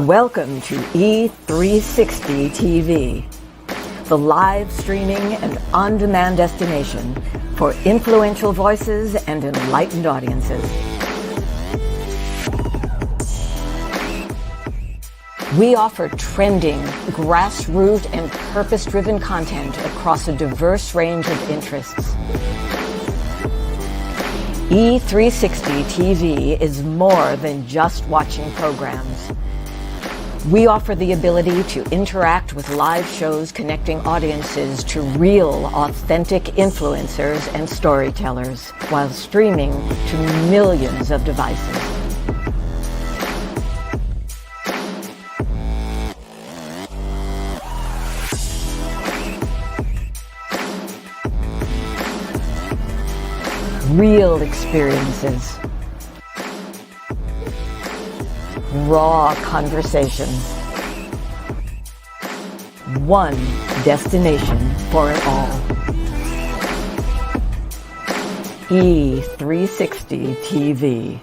Welcome to E360 TV, the live streaming and on-demand destination for influential voices and enlightened audiences. We offer trending, grassroots, and purpose-driven content across a diverse range of interests. E360 TV is more than just watching programs. We offer the ability to interact with live shows connecting audiences to real, authentic influencers and storytellers while streaming to millions of devices. Real experiences. Raw conversations. One destination for it all. E360 TV.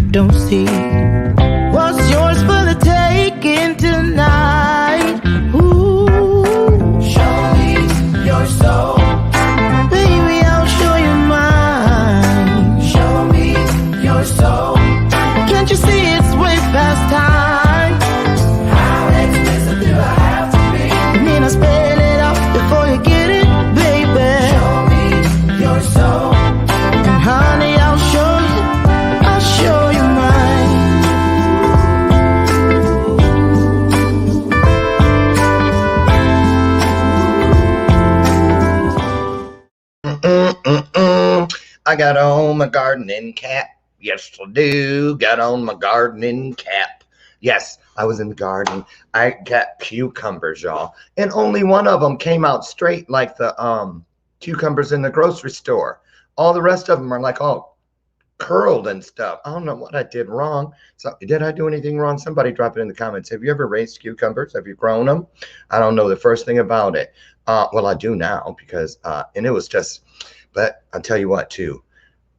Don't see what's yours for the taking tonight. Ooh, show me your soul, baby. I'll show you mine. Show me your soul. Can't you see it's way past time? How expensive do I have to be? I mean, I spell it out before you get it, baby. Show me your soul, and honey, I'll show you. I'll show you. I got on my gardening cap. Yes, I do. Got on my gardening cap. Yes, I was in the garden. I got cucumbers, y'all. And only one of them came out straight like the cucumbers in the grocery store. All the rest of them are like all curled and stuff. I don't know what I did wrong. So did I do anything wrong? Somebody drop it in the comments. Have you ever raised cucumbers? Have you grown them? I don't know the first thing about it. Well, I do now because, and it was just, but I'll tell you what too.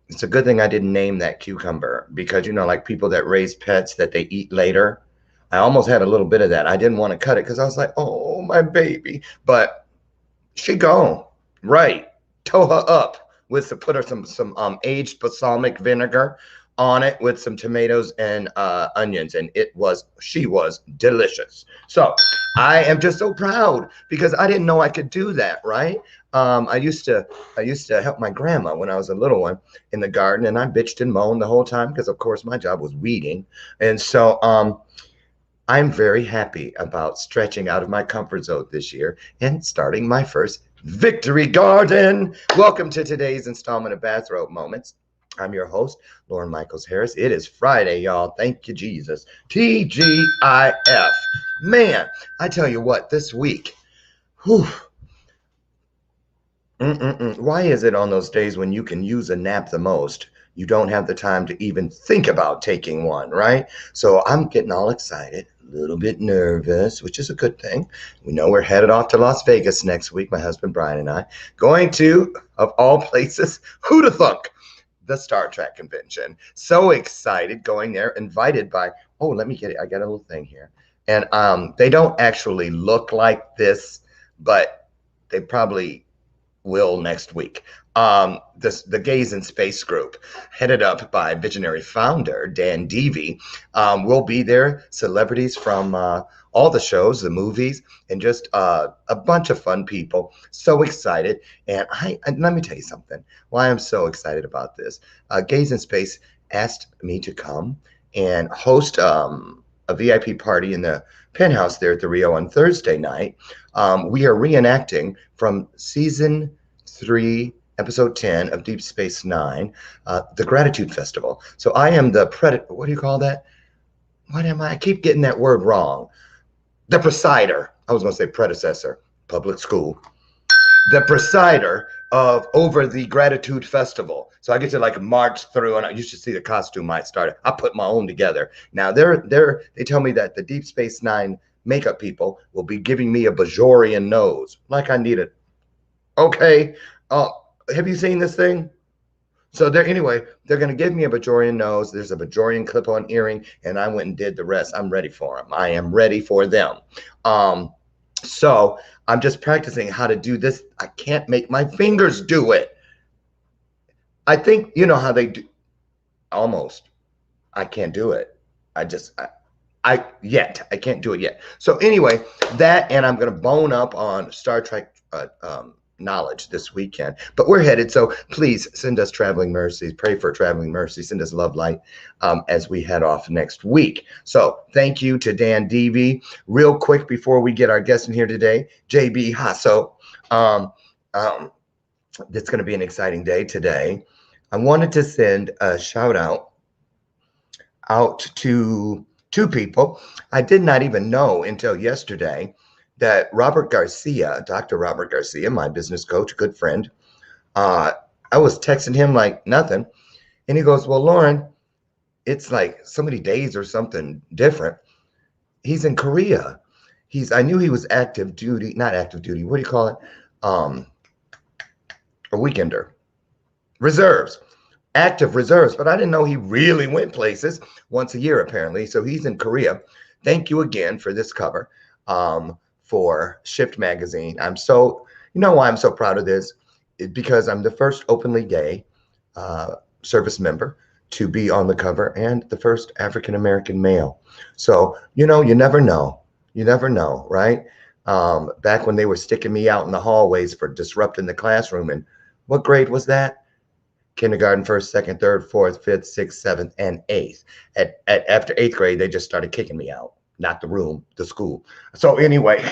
It's a good thing I didn't name that cucumber because, you know, like people that raise pets that they eat later. I almost had a little bit of that. I didn't want to cut it because I was like, oh, my baby. But she gone. Right. Tow her up with put her some aged balsamic vinegar on it with some tomatoes and onions, and she was delicious. So I am just so proud because I didn't know I could do that, right? I used to help my grandma when I was a little one in the garden, and I bitched and moaned the whole time because of course my job was weeding. And so I'm very happy about stretching out of my comfort zone this year and starting my first victory garden. Welcome to today's installment of Bathrobe Moments. I'm your host, Lauren Michaels Harris. It is Friday, y'all. Thank you, Jesus. TGIF. Man, I tell you what, this week, whew. Why is it on those days when you can use a nap the most, you don't have the time to even think about taking one, right? So I'm getting all excited, a little bit nervous, which is a good thing. We know we're headed off to Las Vegas next week, my husband Brian and I, going to, of all places, who'da thunk, the Star Trek convention. So excited going there, invited by, oh, let me get it. I got a little thing here. And they don't actually look like this, but they probably will next week. The Gaze in Space group, headed up by visionary founder Dan Devey, will be there. Celebrities from all the shows, the movies, and just a bunch of fun people. So excited. And let me tell you something. Why I'm so excited about this. Gaze in Space asked me to come and host a VIP party in the penthouse there at the Rio on Thursday night. We are reenacting from season 3, episode 10 of Deep Space Nine, the Gratitude Festival. So I am the what do you call that? What am I? I keep getting that word wrong. The presider. I was going to say predecessor, public school. The presider of over the Gratitude Festival. So I get to like march through, and you should see the costume I started. I put my own together. Now they tell me that the Deep Space Nine makeup people will be giving me a Bajorian nose, like I need it. Okay. Have you seen this thing? So they're going to give me a Bajorian nose. There's a Bajorian clip-on earring, and I went and did the rest. I'm ready for them. I am ready for them. So I'm just practicing how to do this. I can't make my fingers do it. I think you know how they do. Almost. I can't do it. I can't do it yet. So anyway, that, and I'm going to bone up on Star Trek knowledge this weekend, but we're headed. So please send us traveling mercies, pray for traveling mercy, send us love light as we head off next week. So thank you to Dan Devey. Real quick before we get our guest in here today, JB JASSO. It's going to be an exciting day today. I wanted to send a shout out to 2 people. I did not even know until yesterday that Robert Garcia, Dr. Robert Garcia, my business coach, good friend, I was texting him like nothing. And he goes, well, Lauren, it's like so many days or something different. He's in Korea. I knew he was active duty, not active duty. What do you call it? A weekender. Reserves. Active reserves. But I didn't know he really went places once a year, apparently. So he's in Korea. Thank you again for this cover. For Shift Magazine. I'm so, you know why I'm so proud of this? Because I'm the first openly gay service member to be on the cover and the first African-American male. So, you never know. You never know, right? Back when they were sticking me out in the hallways for disrupting the classroom. And what grade was that? Kindergarten, 1st, 2nd, 3rd, 4th, 5th, 6th, 7th, and 8th. After 8th grade, they just started kicking me out. Not the room, the school. So anyway,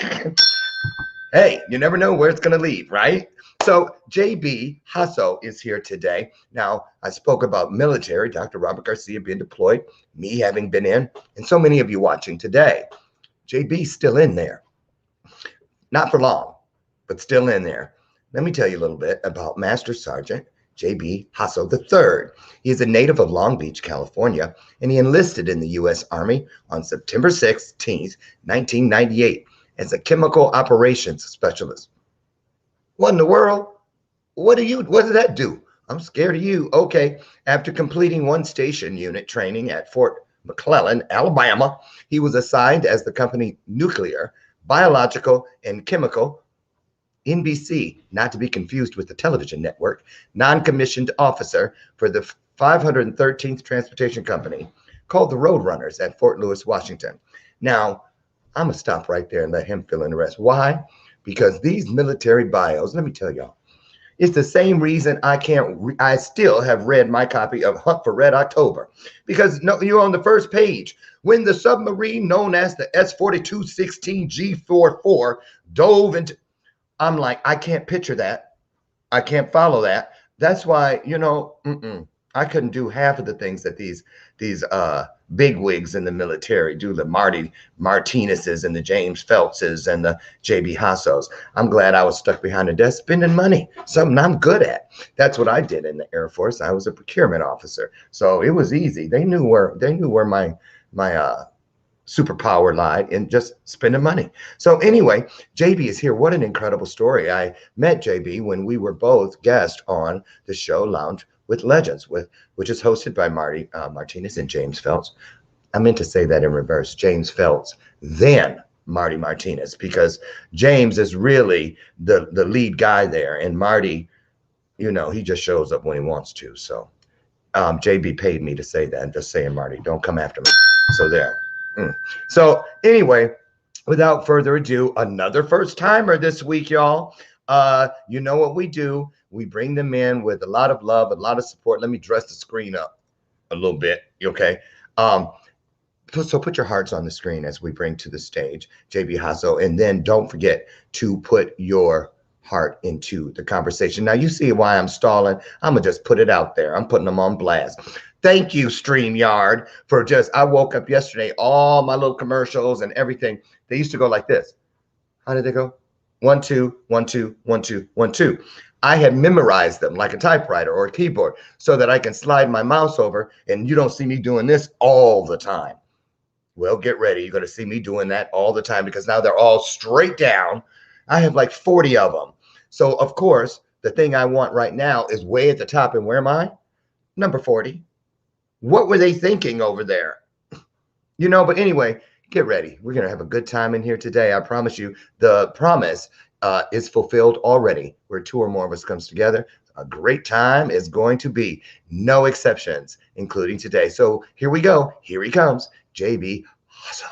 hey, you never know where it's going to lead, right? So JB JASSO is here today. Now, I spoke about military, Dr. Robert Garcia being deployed, me having been in, and so many of you watching today. JB's still in there. Not for long, but still in there. Let me tell you a little bit about Master Sergeant JB JASSO III. He is a native of Long Beach, California, and he enlisted in the U.S. Army on September 16th, 1998, as a chemical operations specialist. What in the world? What does that do? I'm scared of you. Okay. After completing 1 station unit training at Fort McClellan, Alabama, he was assigned as the company nuclear, biological, and chemical NBC, not to be confused with the television network, non-commissioned officer for the 513th Transportation Company, called the Roadrunners at Fort Lewis, Washington. Now, I'm going to stop right there and let him fill in the rest. Why? Because these military bios, let me tell y'all, it's the same reason I still have read my copy of Hunt for Red October. Because you're on the first page. When the submarine known as the S-4216G44 dove into... I'm like, I can't picture that. I can't follow that. That's why, I couldn't do half of the things that these big wigs in the military do, the Marty Martinez's and the James Phelps's and the JB JASSO's. I'm glad I was stuck behind a desk spending money, something I'm good at. That's what I did in the Air Force. I was a procurement officer. So it was easy. They knew where my superpower lied in just spending money. So anyway, JB is here. What an incredible story. I met JB when we were both guests on the show Lounge with Legends, which is hosted by Marty Martinez and James Phelps. I meant to say that in reverse, James Phelps, then Marty Martinez, because James is really the lead guy there, and Marty, he just shows up when he wants to. So JB paid me to say that. I'm just saying, Marty, don't come after me. So there. So anyway, without further ado, another first timer this week, y'all. You know what we do? We bring them in with a lot of love, a lot of support. Let me dress the screen up a little bit. Okay. So put your hearts on the screen as we bring to the stage JB JASSO, and then don't forget to put your heart into the conversation. Now you see why I'm stalling. I'm gonna just put it out there. I'm putting them on blast. Thank you, StreamYard, for I woke up yesterday, all my little commercials and everything, they used to go like this. How did they go? 1, 2, 1, 2, 1, 2, 1, 2. I had memorized them like a typewriter or a keyboard so that I can slide my mouse over, and you don't see me doing this all the time. Well, get ready. You're going to see me doing that all the time because now they're all straight down. I have like 40 of them. So, of course, the thing I want right now is way at the top. And where am I? Number 40. What were they thinking over there? But anyway, get ready. We're going to have a good time in here today. I promise you. The promise is fulfilled already. Where 2 or more of us comes together, a great time is going to be. No exceptions, including today. So here we go. Here he comes. JB JASSO.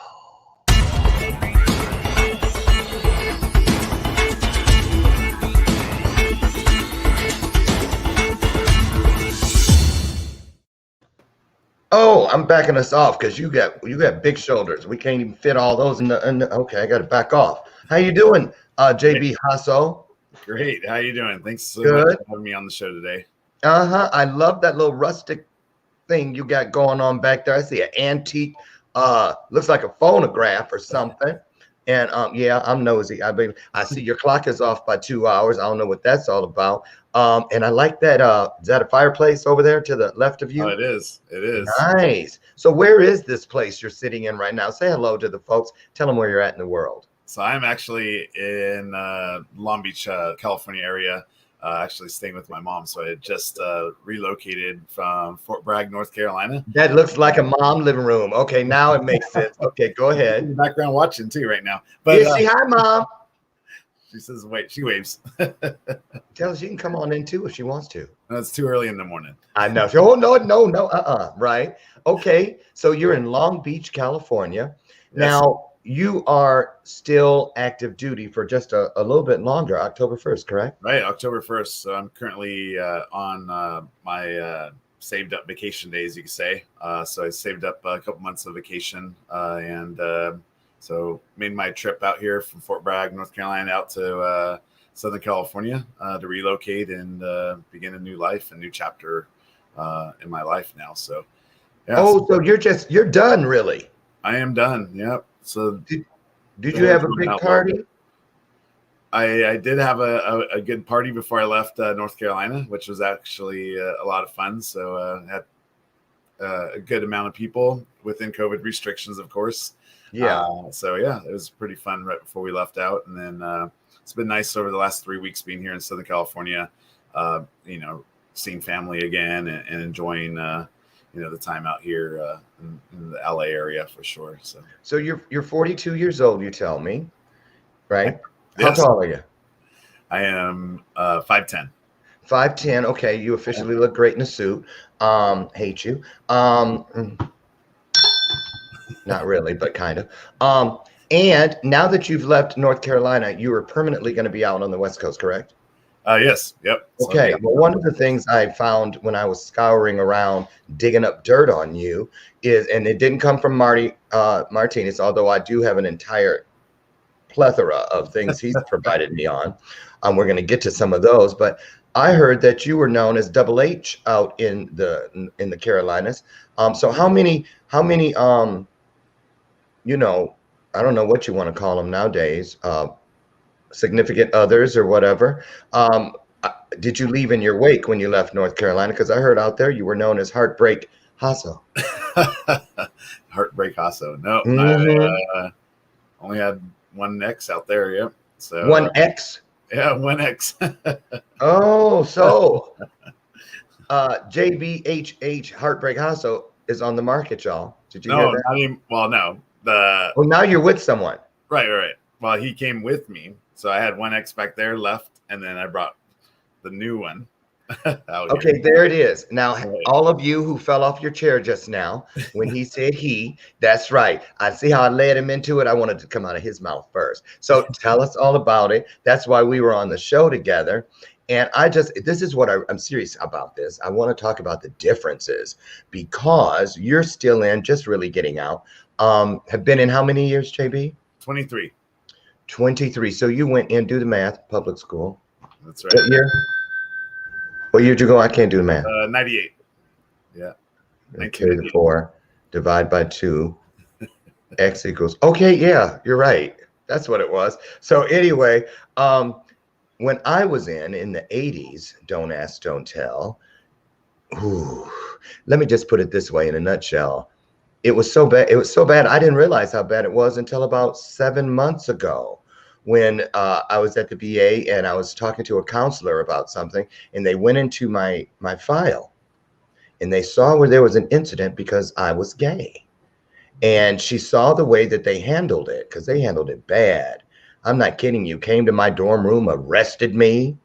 Oh, I'm backing us off because you got big shoulders. We can't even fit all those in the okay, I got to back off. How you doing, JB JASSO? Great. How you doing? Thanks so Good. much for having me on the show today. I love that little rustic thing you got going on back there. I see an antique. Looks like a phonograph or something. And yeah, I'm nosy. I see your clock is off by 2 hours. I don't know what that's all about. And I like that. Is that a fireplace over there to the left of you? Oh, it is. It is. Nice. So where is this place you're sitting in right now? Say hello to the folks. Tell them where you're at in the world. So I'm actually in Long Beach, California area. Actually staying with my mom. So I had just relocated from Fort Bragg, North Carolina. That looks like a mom living room. Okay, now it makes sense. Okay, go ahead. In the background watching too right now. But yeah, hi, Mom. She says, wait, she waves. Tell her she can come on in too if she wants to. No, it's too early in the morning. I know. Oh, no. Right. Okay, so you're in Long Beach, California. Yes. Now, you are still active duty for just a little bit longer, October 1st, correct? Right, October 1st. So I'm currently on my saved up vacation days, you could say. So I saved up a couple months of vacation and so made my trip out here from Fort Bragg, North Carolina, out to Southern California to relocate and begin a new life, a new chapter in my life now. So, yeah. Oh, so you're done, really? I am done. Yep. So did you have a big party? I did have a good party before I left North Carolina, which was actually a lot of fun. So had a good amount of people within COVID restrictions, of course. Yeah. So yeah, it was pretty fun right before we left out, and then it's been nice over the last 3 weeks being here in Southern California. Seeing family again and enjoying the time out here in the LA area for sure. So you're 42 years old, you tell me, right? Yes. How tall are you? I am 5'10". 5'10". Okay, you officially look great in a suit. Hate you. Not really, but kind of. And now that you've left North Carolina, you are permanently going to be out on the West Coast, correct? Yes. Yep. Okay. So, yeah. Well, one of the things I found when I was scouring around, digging up dirt on you is, and it didn't come from Marty Martinez, although I do have an entire plethora of things he's provided me on. We're going to get to some of those, but I heard that you were known as Double H out in the Carolinas. So how many, I don't know what you want to call them nowadays, significant others or whatever. Did you leave in your wake when you left North Carolina? Because I heard out there you were known as Heartbreak JASSO. Heartbreak JASSO. No, I only had one X out there. Yep. So one X. Yeah, one X. Oh, so JBHH Heartbreak Hosso is on the market, y'all. Did you hear No, that? not even. Well, no. The Well, now you're with someone. right. Well, he came with me, so I had one ex back there left, and then I brought the new one out Okay, here. there it is. Now, Right. all of you who fell off your chair just now, when he said that's right. I see how I led him into it. I wanted to come out of his mouth first. So tell us all about it. That's why we were on the show together. And this is what I'm serious about this. I want to talk about the differences because you're still in, just really getting out. Have been in how many years, JB? 23. 23. So you went in, do the math, public school. That's What right. year? What year did you go? I can't do the math. 98. Yeah. Carry the 4, divide by 2, x equals. Okay, yeah, you're right. That's what it was. So anyway, when I was in the 80s, don't ask, don't tell. Ooh, let me just put it this way in a nutshell. It was so bad. It was so bad. I didn't realize how bad it was until about 7 months ago when I was at the VA and I was talking to a counselor about something, and they went into my file and they saw where there was an incident because I was gay. And she saw the way that they handled it, because they handled it bad. I'm not kidding you. Came to my dorm room, arrested me.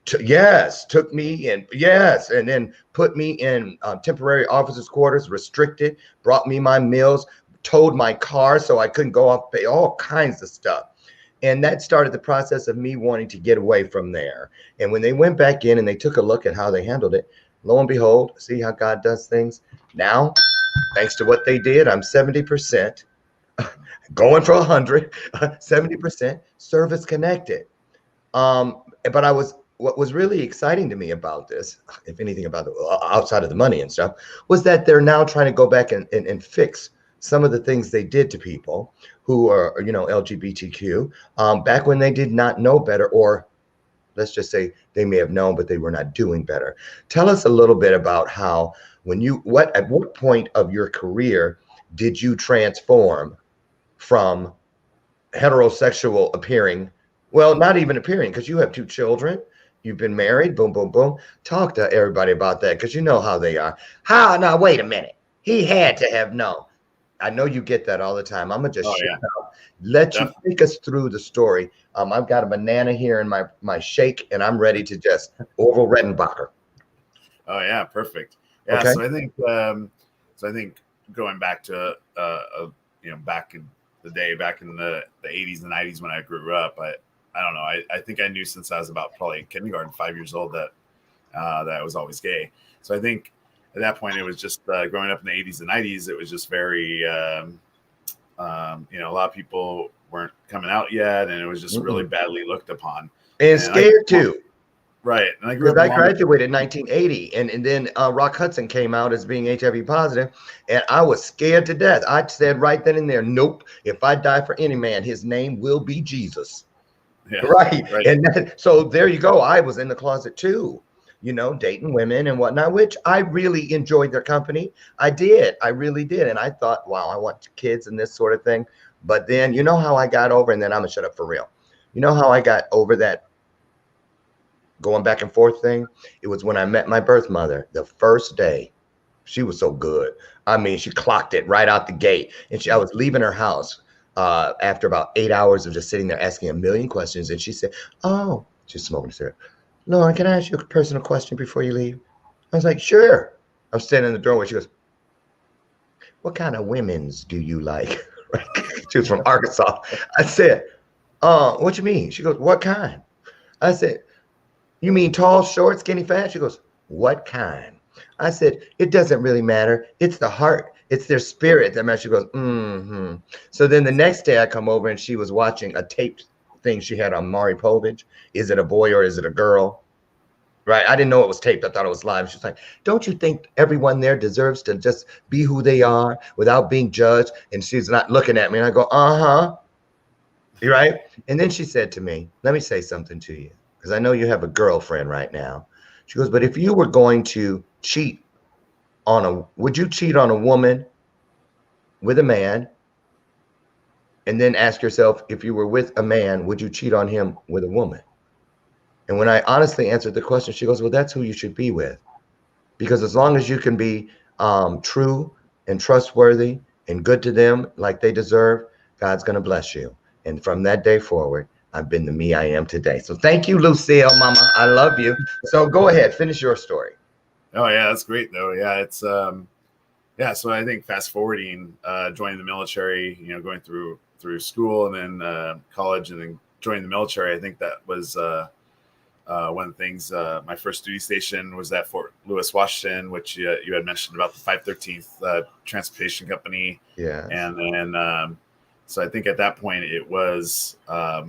Took me in, and then put me in temporary officers' quarters, restricted, brought me my meals, towed my car so I couldn't go off, pay all kinds of stuff. And that started the process of me wanting to get away from there. And when they went back in and they took a look at how they handled it, lo and behold, see how God does things? Now, thanks to what they did, I'm 70%, going for 100, 70% service connected. But what was really exciting to me about this, if anything about the outside of the money and stuff, was that they're now trying to go back and fix some of the things they did to people who are, LGBTQ, back when they did not know better, or let's just say they may have known, but they were not doing better. Tell us a little bit about how, at what point of your career did you transform from heterosexual appearing, well, not even appearing, because you have 2 children, you've been married, boom, boom, boom. Talk to everybody about that, because you know how they are. How? Now, wait a minute. He had to have known. I know you get that all the time. I'm going to just let you take us through the story. I've got a banana here in my shake, and I'm ready to just Orville Redenbacher. Oh yeah, perfect. Yeah, okay. So I think going back to back in the day, back in the 80s and 90s when I grew up, I don't know. I think I knew since I was about probably kindergarten, 5 years old, that I was always gay. So I think at that point it was just growing up in the 80s and 90s. It was just very a lot of people weren't coming out yet, and it was just really badly looked upon and scared too. Right. And I grew up. I graduated in 1980, and then Rock Hudson came out as being HIV positive, and I was scared to death. I said right then and there, nope. If I die for any man, his name will be Jesus. Yeah, right. And so there you go. I was in the closet too, dating women and whatnot, which I really enjoyed their company. I really did. And I thought, wow, I want kids and this sort of thing. But then, you know how I got over, and then I'm gonna shut up for real. You know how I got over that going back and forth thing? It was when I met my birth mother the first day. She was so good. I mean, she clocked it right out the gate. And I was leaving her house after about 8 hours of just sitting there asking a million questions. And she said, oh, she's smoking a cigarette. Lauren, can I ask you a personal question before you leave? I was like, sure. I'm standing in the doorway. She goes, what kind of women's do you like? She was from Arkansas. I said, what you mean? She goes, what kind? I said, you mean tall, short, skinny, fat? She goes, what kind? I said, it doesn't really matter. It's the heart. It's their spirit that matters. She goes, mm-hmm. So then the next day I come over and she was watching a taped thing she had on Maury Povich. Is it a boy or is it a girl? Right. I didn't know it was taped. I thought it was live. She's like, don't you think everyone there deserves to just be who they are without being judged? And she's not looking at me. And I go, uh-huh. You're right. And then she said to me, let me say something to you, because I know you have a girlfriend right now. She goes, but if you were going to cheat would you cheat on a woman with a man? And then ask yourself, if you were with a man, would you cheat on him with a woman? And when I honestly answered the question, she goes, well, that's who you should be with. because as long as you can be true and trustworthy and good to them like they deserve, God's going to bless you. And from that day forward, I've been the me I am today. So thank you, Lucille, mama. I love you. So go ahead, finish your story. Oh yeah, that's great though. Yeah, it's yeah. So I think fast forwarding, joining the military, you know, going through school and then college and then joining the military. I think that was one of the things. My first duty station was at Fort Lewis, Washington, which you had mentioned about the 513th Transportation Company. Yeah. And then so I think at that point it was I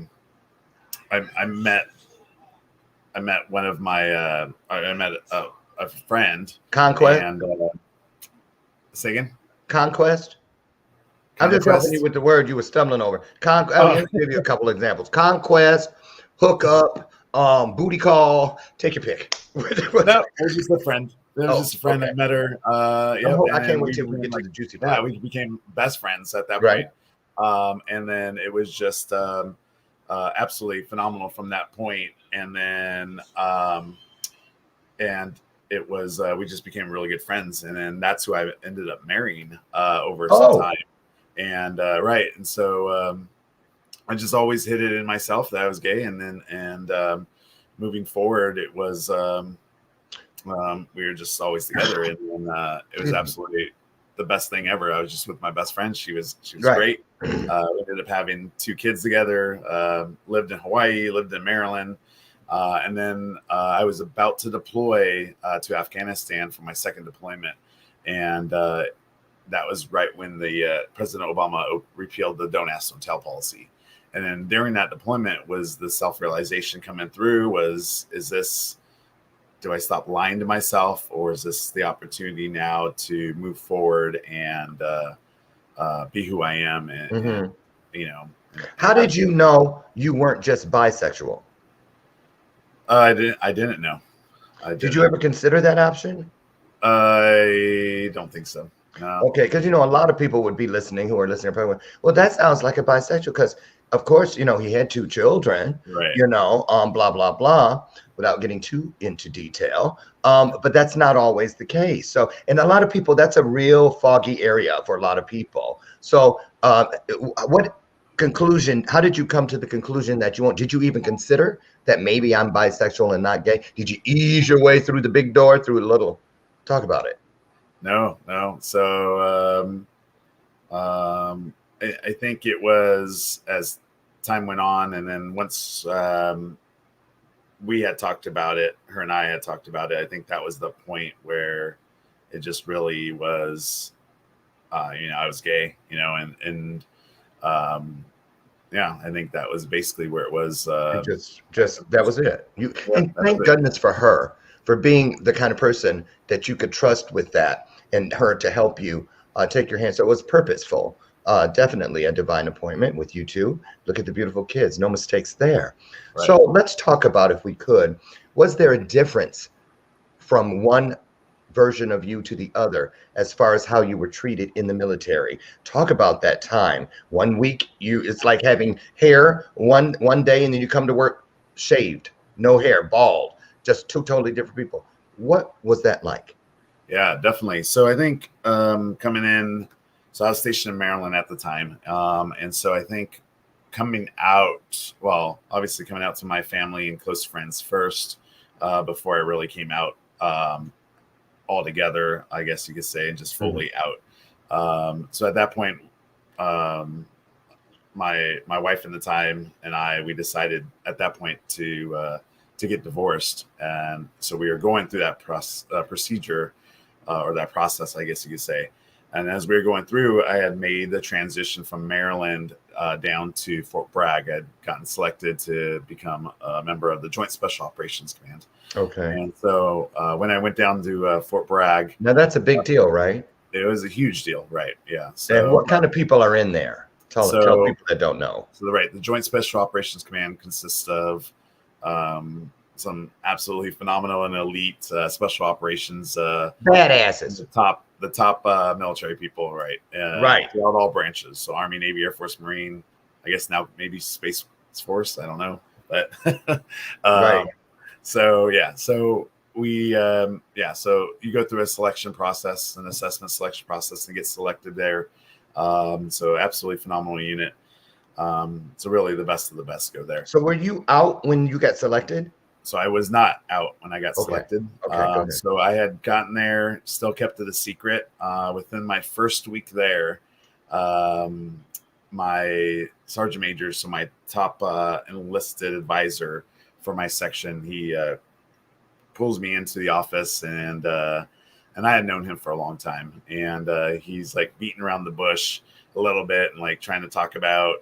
met one of my I met a friend. Conquest. And say again. Conquest. I'm just helping you with the word you were stumbling over. Let me give you a couple examples. Conquest, hookup, booty call. Take your pick. No, it was just a friend. It was just a friend. Okay. I met her. I can't wait till we get to the juicy part. Yeah, we became best friends at that point. And then it was just absolutely phenomenal from that point. And then and it was we just became really good friends. And then that's who I ended up marrying over some time. And and so I just always hid it in myself that I was gay. And then moving forward, it was we were just always together, and it was absolutely the best thing ever. I was just with my best friend. She was great. We ended up having 2 kids together. Lived in Hawaii, lived in Maryland, and then I was about to deploy to Afghanistan for my second deployment, and that was right when the President Obama repealed the "Don't Ask, Don't Tell" policy. And then during that deployment was the self-realization coming through do I stop lying to myself, or is this the opportunity now to move forward and be who I am? And you know, how did you know you weren't just bisexual? I didn't know. Did you ever consider that option? I don't think so. No. Okay, because a lot of people would be listening who are listening probably, well, that sounds like a bisexual, because of course, he had 2 children, right? Blah, blah, blah, without getting too into detail. But that's not always the case. So, and a lot of people, that's a real foggy area for a lot of people. So what conclusion, how did you come to the conclusion that did you even consider that maybe I'm bisexual and not gay? Did you ease your way through the big door, through a little, talk about it. No. So, I think it was as time went on, and then once we had talked about it, her and I had talked about it, I think that was the point where it just really was, I was gay, and I think that was basically where it was. Just that was it. And thank goodness for her, for being the kind of person that you could trust with that, and her to help you take your hand. So it was purposeful. Definitely a divine appointment with you two. Look at the beautiful kids. No mistakes there. Right. So let's talk about, if we could, was there a difference from one version of you to the other as far as how you were treated in the military? Talk about that time. 1 week, it's like having hair one day, and then you come to work shaved, no hair, bald, just 2 totally different people. What was that like? Yeah, definitely. So I think coming in, so I was stationed in Maryland at the time. And so I think coming out to my family and close friends first, before I really came out altogether, I guess you could say, and just fully out. So at that point, my wife at the time and we decided at that point to get divorced. And so we were going through that procedure, or that process, I guess you could say. And as we were going through, I had made the transition from Maryland down to Fort Bragg. I'd gotten selected to become a member of the Joint Special Operations Command. Okay. And so when I went down to Fort Bragg. Now that's a big deal, right? It was a huge deal, right? Yeah. So, and what kind of people are in there? Tell people that don't know. So the Joint Special Operations Command consists of some absolutely phenomenal and elite special operations badasses, the top military people, right? Right. Throughout all branches. So Army, Navy, Air Force, Marine, I guess now maybe Space Force. I don't know, but right. So yeah. So so you go through a selection process, an assessment selection process, and get selected there. So absolutely phenomenal unit. So really the best of the best go there. So were you out when you got selected? So I was not out when I got selected. Okay, go ahead. So I had gotten there, still kept it a secret. Within my first week there, my sergeant major, so my top enlisted advisor for my section, he pulls me into the office, and I had known him for a long time, and he's like beating around the bush a little bit and like trying to talk about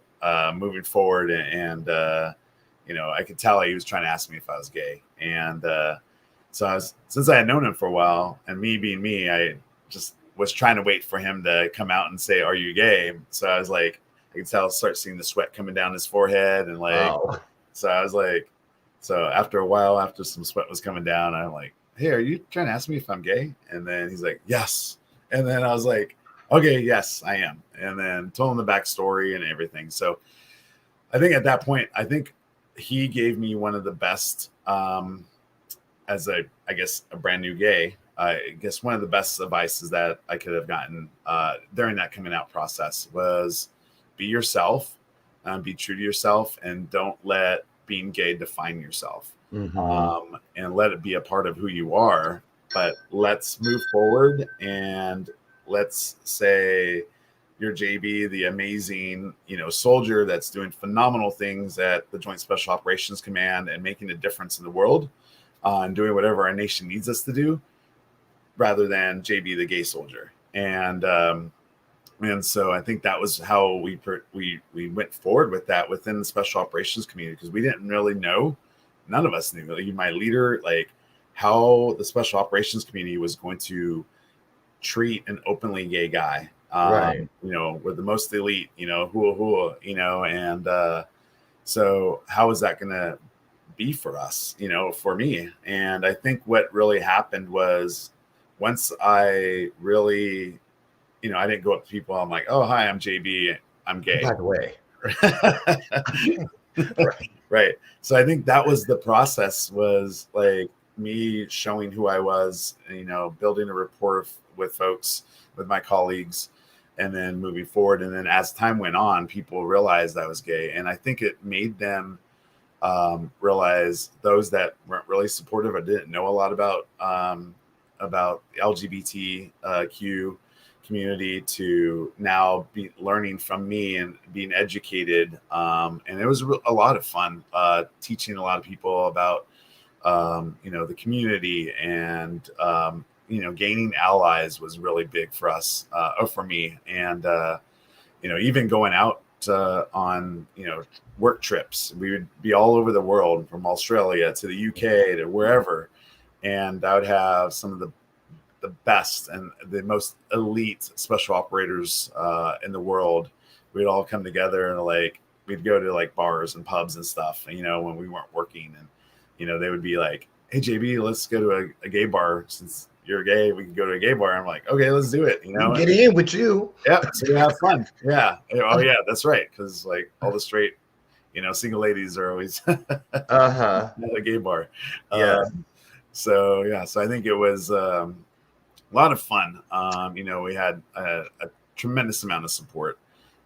moving forward, and I could tell he was trying to ask me if I was gay, and so since I had known him for a while, and me being me, I just was trying to wait for him to come out and say, "Are you gay?" So I was like, I could tell, start seeing the sweat coming down his forehead, and like, so I was like, so after a while, after some sweat was coming down, I'm like, "Hey, are you trying to ask me if I'm gay?" And then he's like, "Yes." And then I was like, "Okay, yes, I am." And then told him the backstory and everything. So I think at that point, he gave me one of the best, as a brand new gay, I guess one of the best advices that I could have gotten during that coming out process was be yourself, be true to yourself, and don't let being gay define yourself. And let it be a part of who you are. But let's move forward, and let's say you're JB, the amazing, soldier that's doing phenomenal things at the Joint Special Operations Command and making a difference in the world, and doing whatever our nation needs us to do, rather than JB, the gay soldier. And so I think that was how we went forward with that within the Special Operations community, because we didn't really know, none of us knew, like my leader, like how the Special Operations community was going to treat an openly gay guy. Right. We're the most elite, hua, and so how is that going to be for us, for me? And I think what really happened was, once I really, I didn't go up to people. I'm like, "Oh, hi, I'm JB. I'm gay." By the way. Right. So I think that was the process, was like me showing who I was, building a rapport with folks, with my colleagues, and then moving forward. And then as time went on, people realized I was gay. And I think it made them realize, those that weren't really supportive or didn't know a lot about the LGBTQ community, to now be learning from me and being educated. And it was a lot of fun teaching a lot of people about, the community, and, gaining allies was really big for us, or for me. And, even going out on, work trips, we would be all over the world, from Australia to the UK to wherever. And I would have some of the best and the most elite special operators in the world. We'd all come together, and like we'd go to like bars and pubs and stuff, when we weren't working. And they would be like, "Hey JB, let's go to a gay bar. Since you're gay, we can go to a gay bar." I'm like, "Okay, let's do it." Get in with you. Yep. So we have fun. Yeah. Oh yeah, that's right. Because like all the straight, single ladies are always at a gay bar. Yeah. So I think it was a lot of fun. We had a tremendous amount of support,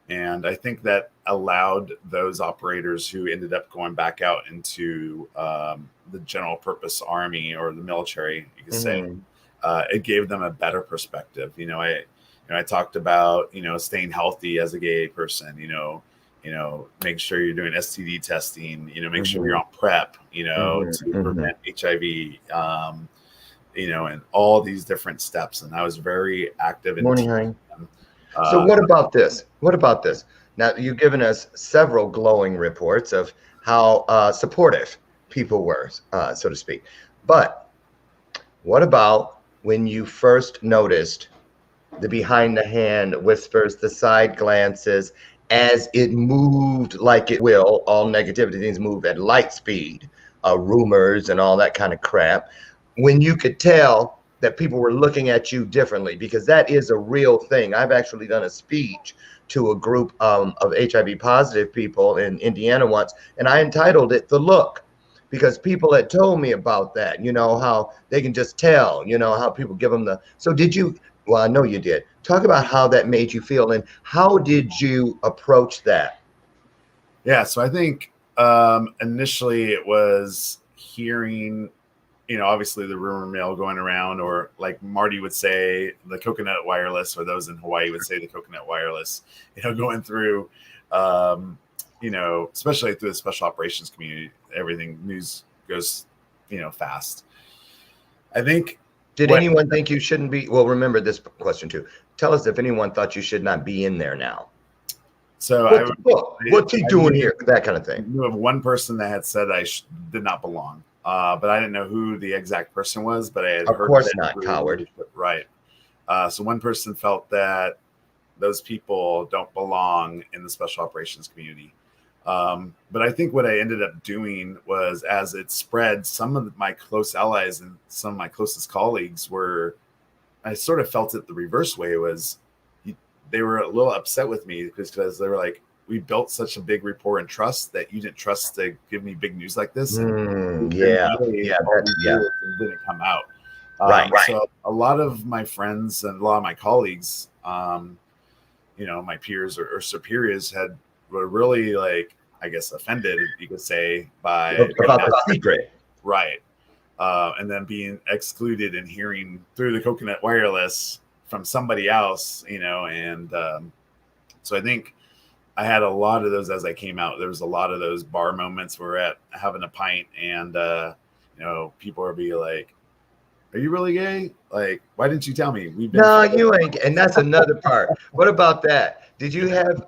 and I think that allowed those operators who ended up going back out into the general purpose army, or the military, you could say, it gave them a better perspective. I talked about, staying healthy as a gay person, make sure you're doing STD testing, make sure you're on PrEP, to prevent HIV, and all these different steps. And I was very active in Morning, honey. So what about this? Now, you've given us several glowing reports of how supportive people were, so to speak. But what about when you first noticed the behind the hand whispers, the side glances, as it moved like it will? All negativity things move at light speed, rumors and all that kind of crap. When you could tell that people were looking at you differently, because that is a real thing. I've actually done a speech to a group of HIV positive people in Indiana once, and I entitled it "The Look." because people had told me about that, how they can just tell, how people give them so did you, well, I know you did. Talk about how that made you feel and how did you approach that? Yeah. So I think initially it was hearing, obviously the rumor mill going around, or like Marty would say, the coconut wireless, or those in Hawaii would say the coconut wireless, going through, especially through the special operations community, everything news goes, fast. I think. Did anyone think you shouldn't be? Well, remember this question too. Tell us if anyone thought you should not be in there now. So what's he doing here? That kind of thing. I knew of one person that had said I did not belong, but I didn't know who the exact person was. But I had heard. Of course not, coward. Right. So one person felt that those people don't belong in the special operations community. But I think what I ended up doing was, as it spread, some of my close allies and some of my closest colleagues I sort of felt it the reverse way. They were a little upset with me because they were like, we built such a big rapport and trust that you didn't trust to give me big news like this. It didn't come out. Right. So a lot of my friends and a lot of my colleagues, my peers or superiors were really, like, I guess, offended, you could say, by about the secret. Right. And then being excluded and hearing through the coconut wireless from somebody else, and so I think I had a lot of those as I came out. There was a lot of those bar moments where we're at having a pint and, people would be like, are you really gay? Like, why didn't you tell me? No, you ain't. And that's another part. What about that? Did you have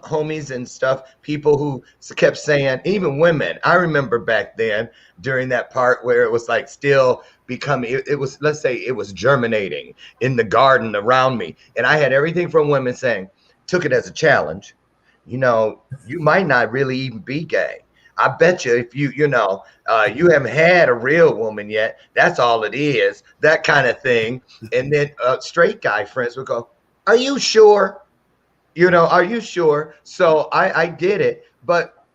homies and stuff, people who kept saying, even women? I remember back then during that part where it was like still becoming, it was, let's say it was germinating in the garden around me. And I had everything from women saying, took it as a challenge. You might not really even be gay. I bet you if you haven't had a real woman yet, that's all it is, that kind of thing. And then straight guy friends would go, are you sure? Are you sure? So I did it. But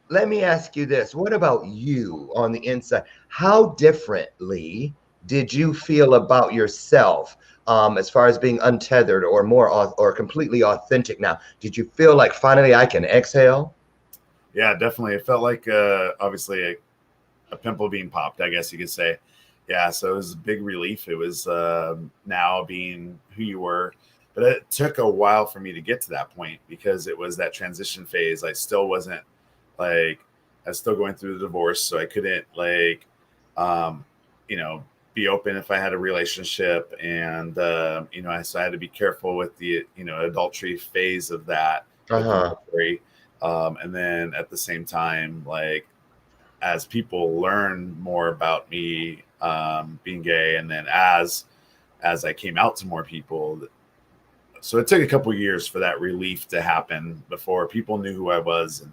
let me ask you this. What about you on the inside? How differently did you feel about yourself as far as being untethered or more or completely authentic now? Did you feel like finally I can exhale? Yeah, definitely. It felt like obviously a pimple being popped, I guess you could say. Yeah, so it was a big relief. It was now being who you were. But it took a while for me to get to that point because it was that transition phase. I still wasn't I was still going through the divorce, so I couldn't be open if I had a relationship, and so I had to be careful with the adultery phase of that. And then at the same time, as people learn more about me being gay, and then as I came out to more people. So it took a couple of years for that relief to happen before people knew who I was. And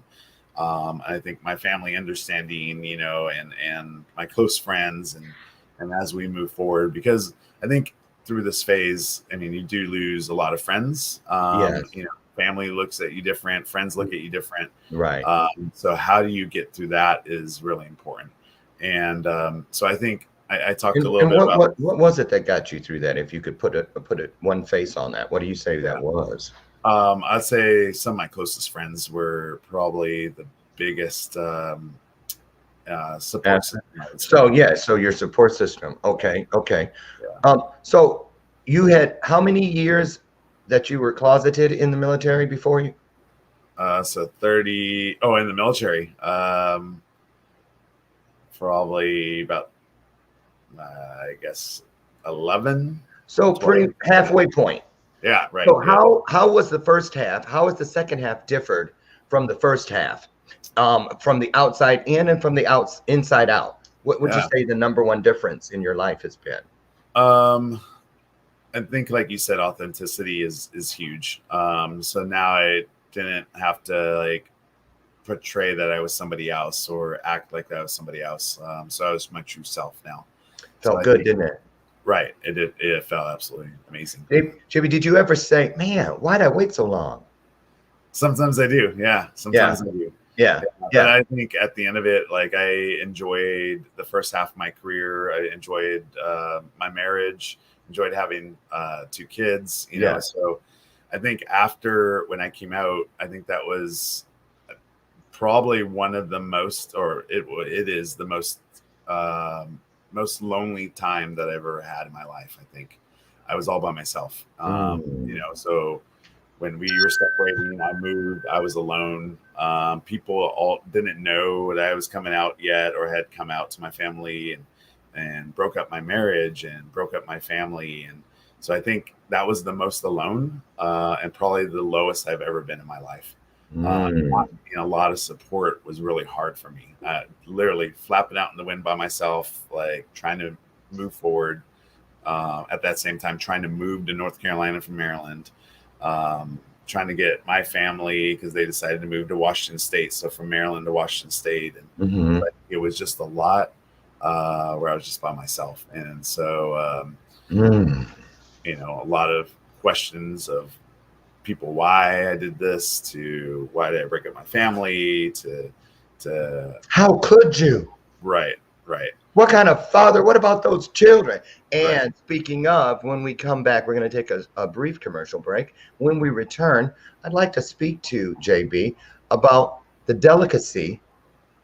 I think my family understanding, and my close friends and as we move forward, because I think through this phase, I mean, you do lose a lot of friends. Yes. Family looks at you different, friends look at you different. Right. So how do you get through that is really important. And so I think I talked a little bit about what was it that got you through that? If you could put it one face on that, what do you say that was? I'd say some of my closest friends were probably the biggest support system. So your support system. Okay. Yeah. So you had how many years that you were closeted in the military before you? So 30. Oh, in the military. Probably about I guess 11. So 12. Pretty halfway point. Yeah, right. So how was the first half? How was the second half differed from the first half? From the outside in and from the inside out? What would you say the number one difference in your life has been? I think, like you said, authenticity is huge. So now I didn't have to portray that I was somebody else or act like that I was somebody else. So I was my true self now. Felt good, didn't it? Right. It did. It felt absolutely amazing. Jimmy, did you ever say, man, why'd I wait so long? Sometimes I do. Yeah. Sometimes I do. Yeah. But Yeah. I think at the end of it, like, I enjoyed the first half of my career. I enjoyed my marriage, enjoyed having 2 kids, you know. Yeah. So I think after when I came out, I think that was probably one of the most, or it is the most lonely time that I've ever had in my life. I think I was all by myself, you know. So when we were separating, I moved. I was alone. People all didn't know that I was coming out yet, or had come out to my family, and broke up my marriage and broke up my family. And so I think that was the most alone, and probably the lowest I've ever been in my life. Not getting a lot of support was really hard for me. Literally flapping out in the wind by myself, like trying to move forward. At that same time, trying to move to North Carolina from Maryland. Trying to get my family, because they decided to move to Washington State. So from Maryland to Washington State. And but it was just a lot where I was just by myself. And so, you know, a lot of questions of people, why I did this, to why did I break up my family, to How could you? Right. What kind of father? What about those children? And speaking of, when we come back, we're going to take a brief commercial break. When we return, I'd like to speak to JB about the delicacy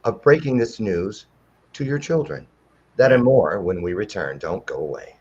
of breaking this news to your children. That and more when we return. Don't go away.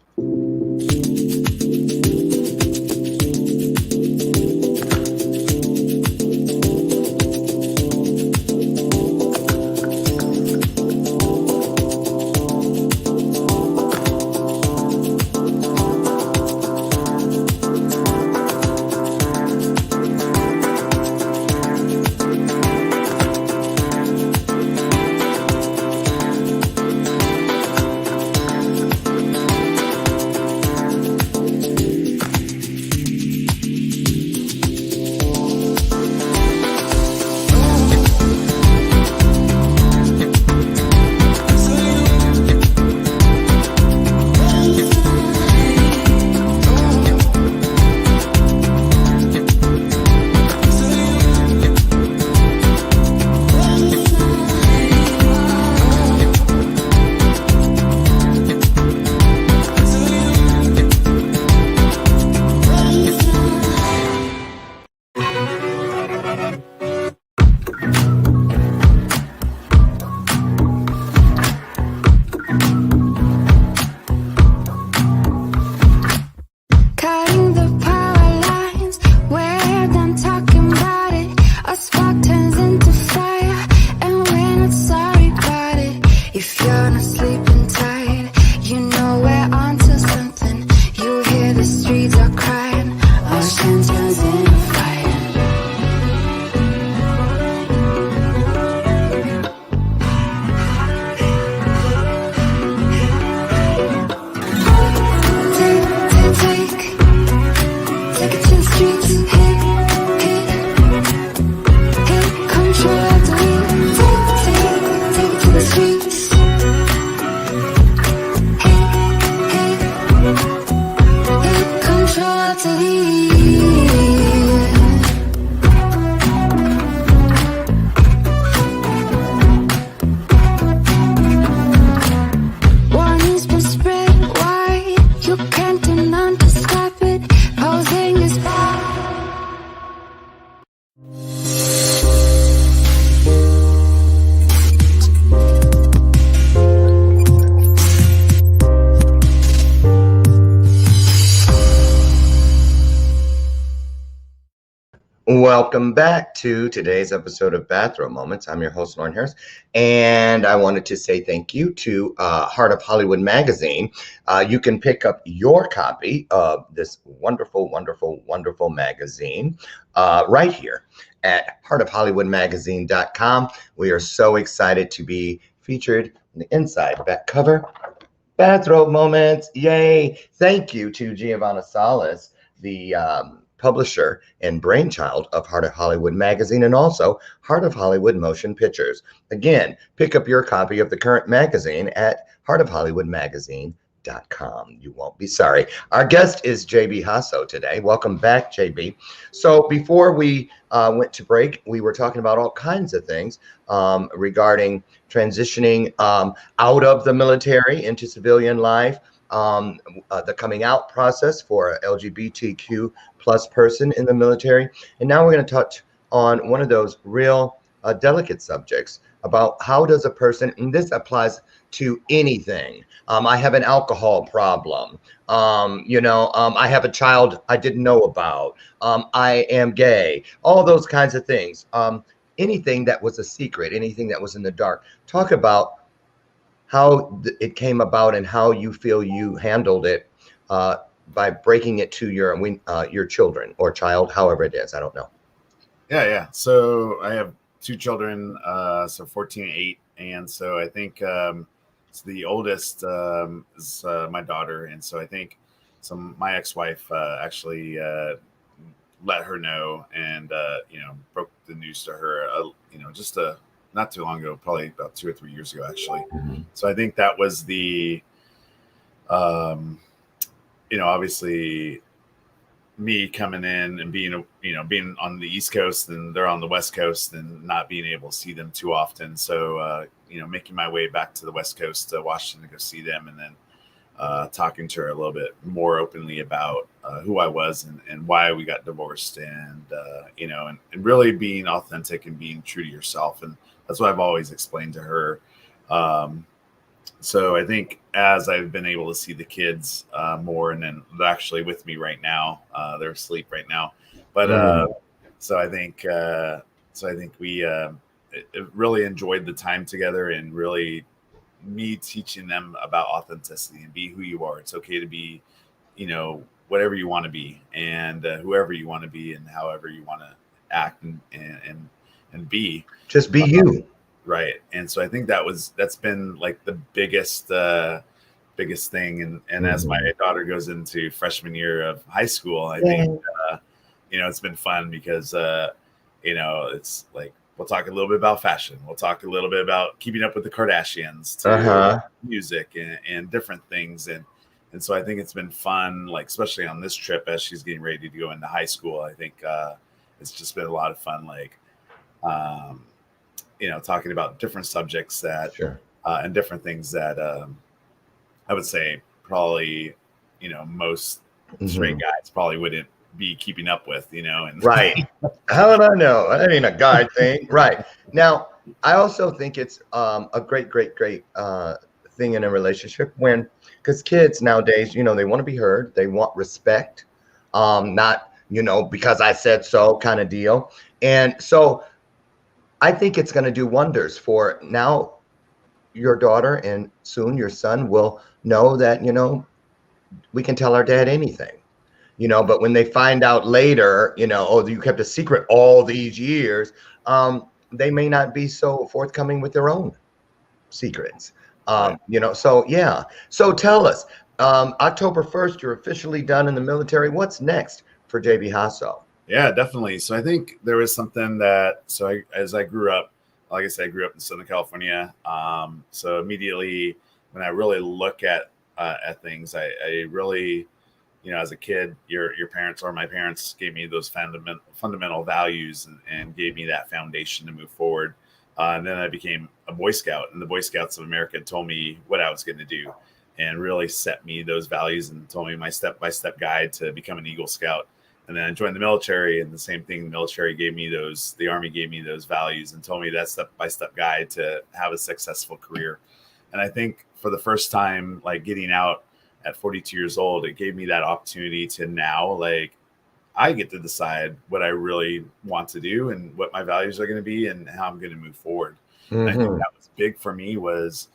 Cutting the power lines, we're done talking about it. A spark turns into fire, and we're not sorry about it. If you're not sleeping tight, you know we're onto something. You hear the streets are crying, ocean turns into fire. Take it to the streets, hit, control of the wheel. Take it to the streets, hit, control of the wheel. Warning's been spread wide, you can't do none to stop it. Posing is Welcome back to today's episode of Bathrobe Moments. I'm your host, Lauren Harris, and I wanted to say thank you to Heart of Hollywood magazine. You can pick up your copy of this wonderful, wonderful, wonderful magazine right here at heartofhollywoodmagazine.com. We are so excited to be featured on the inside back cover. Bathrobe Moments, yay! Thank you to Giovanna Salas, the publisher and brainchild of Heart of Hollywood magazine, and also Heart of Hollywood Motion Pictures. Again, pick up your copy of the current magazine at heartofhollywoodmagazine.com. JassOlive.com. You won't be sorry. Our guest is JB JASSO today. Welcome back, JB. So before we went to break, we were talking about all kinds of things regarding transitioning out of the military into civilian life, the coming out process for a LGBTQ plus person in the military. And now we're going to touch on one of those real delicate subjects about how does a person, and this applies to anything. I have an alcohol problem. I have a child I didn't know about. I am gay. All those kinds of things. Anything that was a secret, anything that was in the dark. Talk about how it came about and how you feel you handled it by breaking it to your children or child, however it is. I don't know. Yeah. So I have two children, so 14 and 8. And so I think so the oldest is my daughter. And so I think my ex-wife actually let her know and, broke the news to her, just not too long ago, probably about 2 or 3 years ago, actually. Mm-hmm. So I think that was the, obviously me coming in and being on the East Coast and they're on the West Coast and not being able to see them too often. So, making my way back to the West Coast to Washington to go see them, and then talking to her a little bit more openly about who I was and why we got divorced, and really being authentic and being true to yourself. And that's what I've always explained to her. So I think as I've been able to see the kids more, and then they're actually with me right now, they're asleep right now. But so I think we really enjoyed the time together, and really me teaching them about authenticity and be who you are. It's okay to be, whatever you want to be, and whoever you want to be, and however you want to act and be. Just be you. Right. And so I think that's been like the biggest thing. And as my daughter goes into freshman year of high school, I think, it's been fun because, it's like, we'll talk a little bit about fashion. We'll talk a little bit about keeping up with the Kardashians to music and different things. And so I think it's been fun, like, especially on this trip as she's getting ready to go into high school. I think it's just been a lot of fun, like, talking about different subjects that, and different things that I would say probably, most straight guys probably wouldn't be keeping up with, and right. How did I know? That ain't a guy thing. Right. Now, I also think it's a great thing in a relationship because kids nowadays, they want to be heard. They want respect, not, because I said so kind of deal. And so I think it's going to do wonders for now. Your daughter and soon your son will know that, we can tell our dad anything, but when they find out later, you kept a secret all these years, they may not be so forthcoming with their own secrets. So yeah. So tell us, October 1st, you're officially done in the military. What's next for JB JASSO? Yeah, definitely. So I think there was something that, as I grew up, like I said, I grew up in Southern California. So immediately when I really look at things, I really, as a kid, your parents or my parents gave me those fundamental values and gave me that foundation to move forward. And then I became a Boy Scout, and the Boy Scouts of America told me what I was going to do and really set me those values and told me my step-by-step guide to become an Eagle Scout. And then I joined the military, and the same thing, the military gave me the Army gave me those values and told me that step-by-step guide to have a successful career. And I think for the first time, like getting out at 42 years old, it gave me that opportunity to now, like, I get to decide what I really want to do and what my values are going to be and how I'm going to move forward. And I think that was big for me was,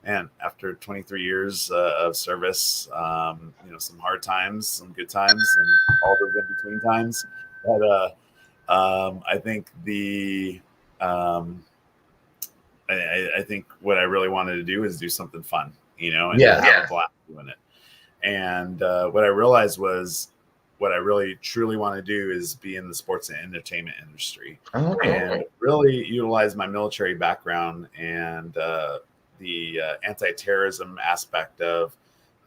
man, after 23 years of service, some hard times, some good times, and all those in between times. But I think I think what I really wanted to do is do something fun, and have a blast doing it. And what I realized was what I really truly want to do is be in the sports and entertainment industry, and really utilize my military background and the anti-terrorism aspect of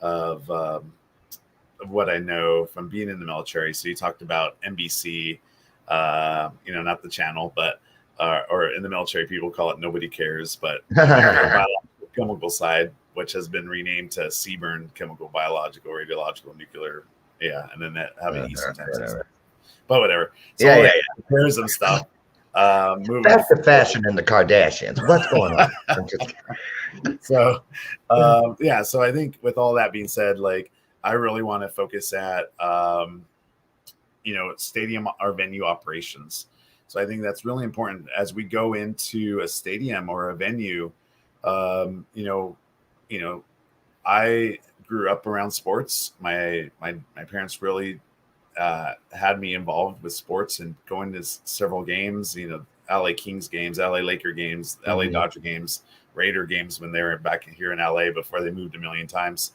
of what I know from being in the military. So you talked about NBC, not the channel, but or in the military, people call it Nobody Cares, but the biological chemical side, which has been renamed to CBRN, chemical, biological, radiological, nuclear. Yeah, and then that have an E sometimes. But whatever. So all the terrorism stuff. Moving Back to fashion and the Kardashians. What's going on? So so I think with all that being said, like I really want to focus at stadium or venue operations. So I think that's really important as we go into a stadium or a venue. I grew up around sports. My parents really had me involved with sports and going to several games, LA Kings games, LA Laker games, LA Dodger games, Raider games when they were back here in LA before they moved a million times.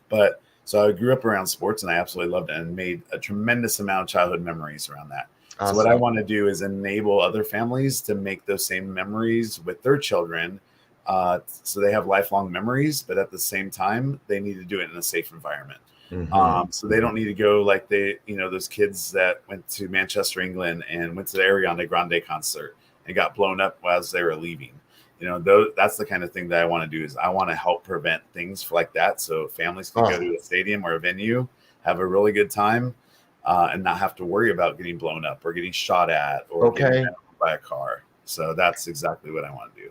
But so I grew up around sports and I absolutely loved it and made a tremendous amount of childhood memories around that. Awesome. So what I want to do is enable other families to make those same memories with their children. So they have lifelong memories, but at the same time, they need to do it in a safe environment. So they don't need to go like those kids that went to Manchester, England and went to the Ariana Grande concert and got blown up as they were leaving. That's the kind of thing that I want to do is I want to help prevent things like that. So families can go to a stadium or a venue, have a really good time and not have to worry about getting blown up or getting shot at or getting hit by a car. So that's exactly what I want to do.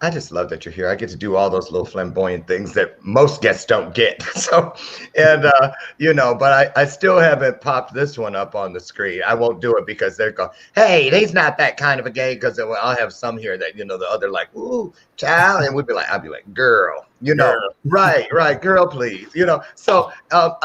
I just love that you're here. I get to do all those little flamboyant things that most guests don't get. So, but I still haven't popped this one up on the screen. I won't do it because they're going, hey, he's not that kind of a gay. Because I'll have some here that, the other like, ooh, child. And I'll be like, girl, right. Girl, please, So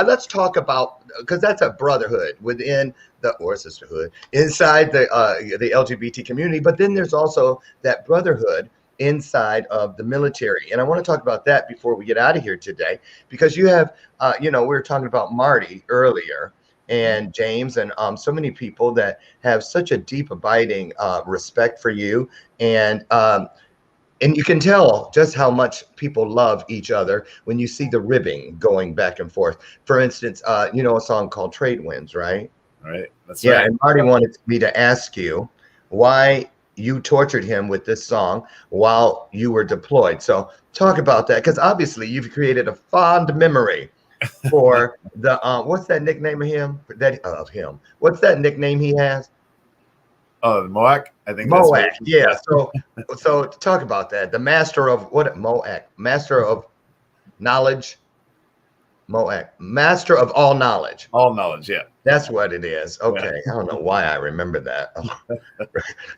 let's talk about, because that's a brotherhood within or sisterhood inside the LGBT community. But then there's also that brotherhood inside of the military. And I want to talk about that before we get out of here today, because you have, we were talking about Marty earlier and James and so many people that have such a deep abiding respect for you. And you can tell just how much people love each other when you see the ribbing going back and forth. For instance, a song called Trade Winds, right? Right. That's right. Yeah. And Marty wanted me to ask you why you tortured him with this song while you were deployed. So talk about that, because obviously you've created a fond memory for the what's that nickname of him? What's that nickname he has? Oh, Moak. I think Moak. Yeah. So talk about that. The master of what? Moak. Master of knowledge. Moak. Master of all knowledge. All knowledge. Yeah. That's what it is. Okay. Yeah. I don't know why I remember that.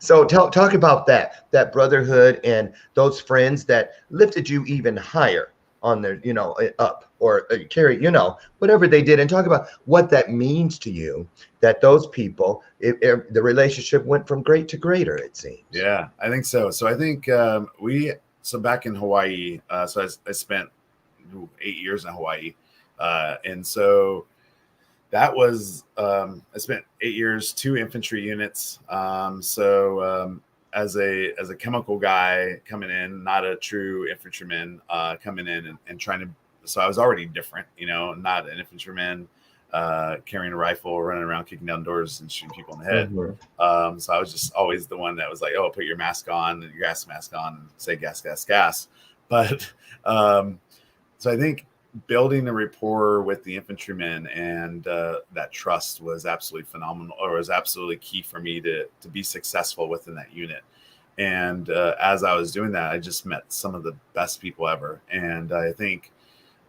So talk about that brotherhood and those friends that lifted you even higher on their, up or carry, whatever they did, and talk about what that means to you, that those people, the relationship went from great to greater, it seems. Yeah, I think so. So I think back in Hawaii, so I spent 8 years in Hawaii. And so that was, I spent 8 years, 2 infantry units. As a chemical guy coming in, not a true infantryman, coming in and trying to, so I was already different, not an infantryman, carrying a rifle, running around, kicking down doors and shooting people in the head. Mm-hmm. So I was just always the one that was like, oh, put your mask on and your gas mask on and say gas, gas, gas. But, so I think building a rapport with the infantrymen and that trust was absolutely phenomenal, or was absolutely key for me to be successful within that unit. And as I was doing that, I just met some of the best people ever. And I think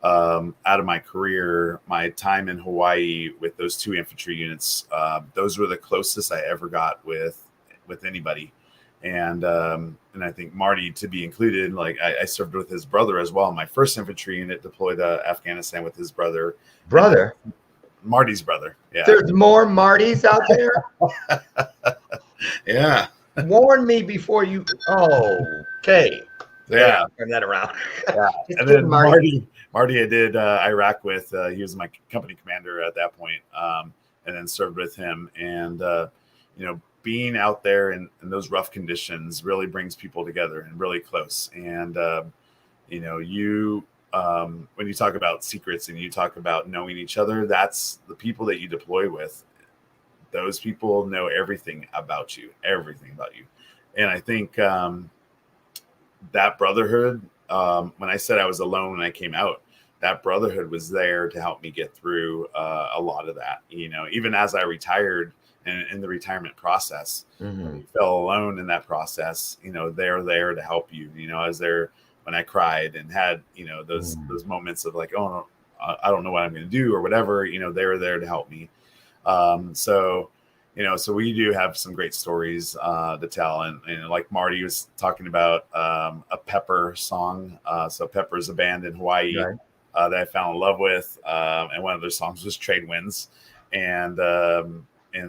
out of my career, my time in Hawaii with those 2 infantry units, those were the closest I ever got with anybody. And I think Marty, to be included, like I served with his brother as well. My first infantry unit deployed to Afghanistan with his brother. Marty's brother. Yeah. There's more Martys out there. Yeah. Warn me before you. Oh, okay. Yeah. Turn that around. Yeah. And then Marty, I did Iraq with. He was my company commander at that point, and then served with him. And being out there in those rough conditions really brings people together and really close. And, when you talk about secrets and you talk about knowing each other, that's the people that you deploy with. Those people know everything about you. And I think that brotherhood, when I said I was alone when I came out, that brotherhood was there to help me get through a lot of that. Even as I retired and in the retirement process, Mm-hmm. you felt alone in that process. They're there to help you. I was there when I cried and had those moments of like, oh no, I don't know what I'm going to do or whatever. They were there to help me. So we do have some great stories to tell. And like Marty was talking about a Pepper song. So Pepper is a band in Hawaii Right. that I fell in love with. And one of their songs was Trade Winds. And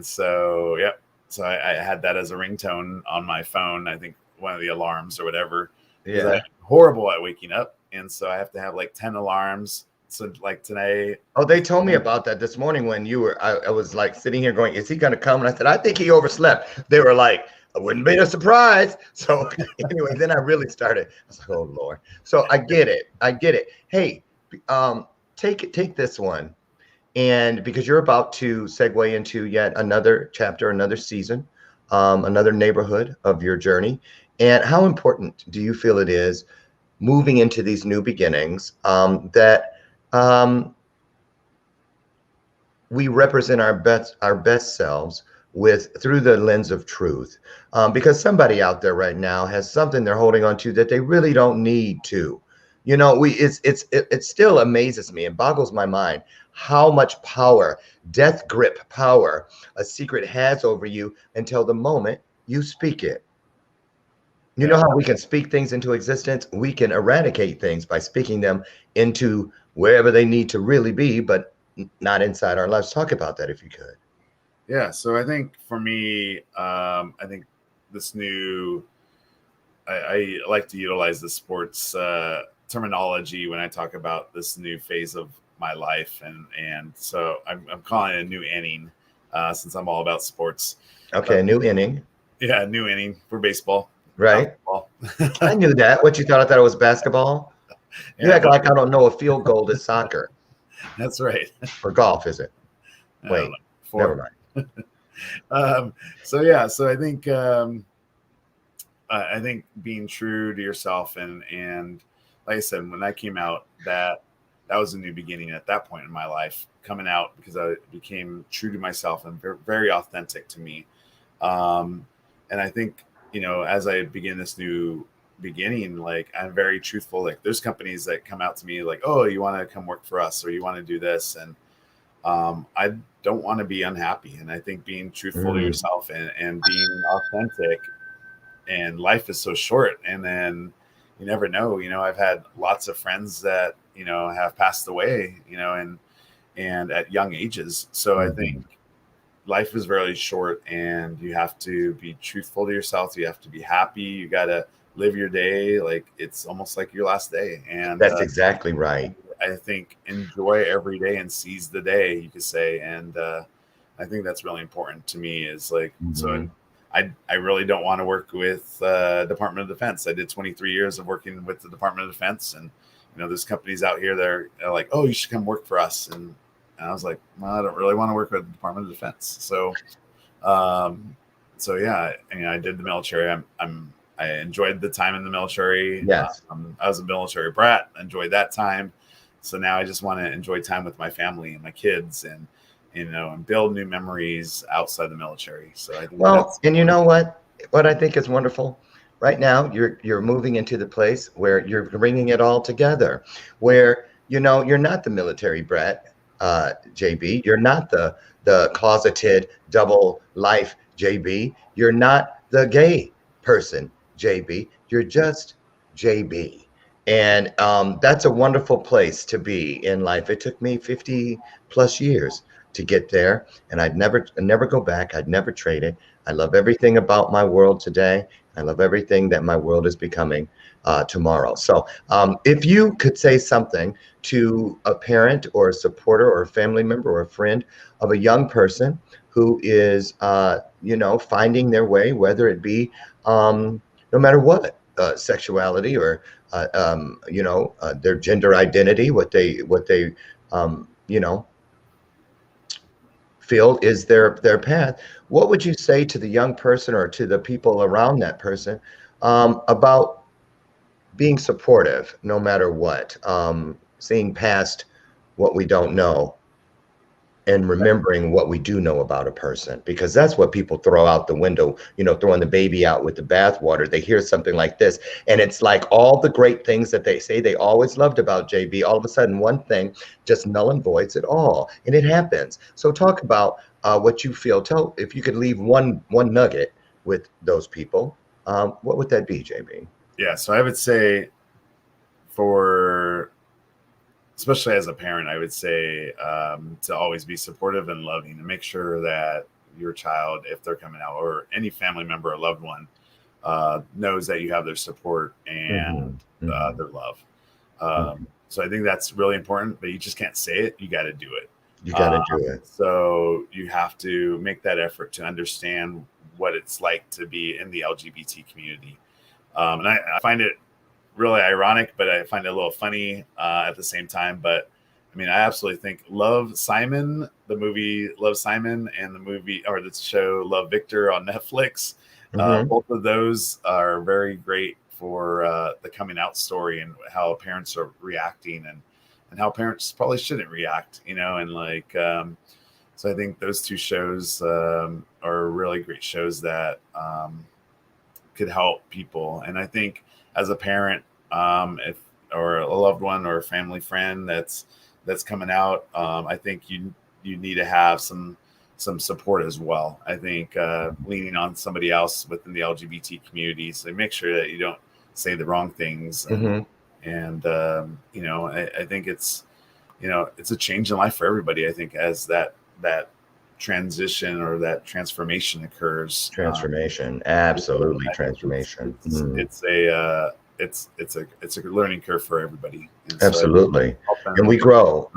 so, yep. So I had that as a ringtone on my phone. I think one of the alarms or whatever. Yeah. I'm horrible at waking up. And so I have to have like 10 alarms. So like today. Oh, they told me about that this morning when you were, I was like sitting here going, is he going to come? And I said, I think he overslept. They were like, I wouldn't be a surprise. So anyway, then I really started. I was like, oh Lord. So I get it. Hey, take this one. And because you're about to segue into yet another chapter, another season, another neighborhood of your journey. And how important do you feel it is moving into these new beginnings that we represent our best selves through the lens of truth, because somebody out there right now has something they're holding on to that they really don't need to. It still amazes me and boggles my mind how much power, death grip power, a secret has over you until the moment you speak it. You know how we can speak things into existence? We can eradicate things by speaking them into wherever they need to really be, but not inside our lives. Talk about that if you could. Yeah. So I think for me, I think this new, I like to utilize the sports terminology when I talk about this new phase of my life. And so I'm calling it a new inning since I'm all about sports. Okay, new inning. Yeah, new inning for baseball. Right. I knew that. What you thought? I thought it was basketball. You act like I don't know a field goal is soccer. That's right. Or golf, is it? Wait, never mind. So yeah, so I think being true to yourself and like I said, when I came out, that was a new beginning at that point in my life, coming out because I became true to myself and very, very authentic to me. And I think, as I begin this new beginning, like I'm very truthful. Like there's companies that come out to me like, oh, you want to come work for us or you want to do this. And I don't want to be unhappy. And I think being truthful to yourself and being authentic, and life is so short. And then you never know, I've had lots of friends that, have passed away, and at young ages. So I think life is very short and you have to be truthful to yourself. You have to be happy. You got to live your day like it's almost like your last day. And that's exactly right. I think enjoy every day and seize the day, you could say. And I think that's really important to me is like, so I really don't want to work with Department of Defense. I did 23 years of working with the Department of Defense. And, there's companies out here that are like, oh, you should come work for us. And I was like, well, I don't really want to work with the Department of Defense. So, yeah, I did the military. I enjoyed the time in the military. Yes. I was a military brat. Enjoyed that time. So now I just want to enjoy time with my family and my kids and build new memories outside the military. So I think and you know what I think is wonderful? Right now, you're moving into the place where you're bringing it all together, where, you're not the military brat, JB. You're not the closeted double life, JB. You're not the gay person, JB. You're just JB. And that's a wonderful place to be in life. It took me 50 plus years to get there, and I'd never go back. I'd never trade it. I love everything about my world today. I love everything that my world is becoming tomorrow. So if you could say something to a parent or a supporter or a family member or a friend of a young person who is, finding their way, whether it be no matter what, sexuality or their gender identity, what they feel is their path. What would you say to the young person or to the people around that person about being supportive no matter what, seeing past what we don't know and remembering what we do know about a person? Because that's what people throw out the window, throwing the baby out with the bathwater. They hear something like this, and it's like all the great things that they say they always loved about JB, all of a sudden one thing just null and voids it all, and it happens. So talk about what you feel. Tell, if you could leave one nugget with those people, what would that be, JB? Yeah, so I would say, especially as a parent, I would say to always be supportive and loving, and make sure that your child, if they're coming out, or any family member or loved one, knows that you have their support and their love. So I think that's really important, but you just can't say it. You got to do it. You got to do it. So you have to make that effort to understand what it's like to be in the LGBT community. And I find it really ironic, but I find it a little funny at the same time. But I mean, I absolutely think Love, Simon, the movie Love, Simon, and the movie or the show Love, Victor on Netflix, both of those are very great for the coming out story and how parents are reacting and how parents probably shouldn't react, and like, so I think those two shows are really great shows that could help people. And I think as a parent, or a loved one or a family friend that's coming out, I think you need to have some support as well. I think leaning on somebody else within the LGBT community, so make sure that you don't say the wrong things. And I think it's a change in life for everybody. I think as that transition or that transformation occurs. Absolutely, transformation. It's a learning curve for everybody. And absolutely. So and we grow.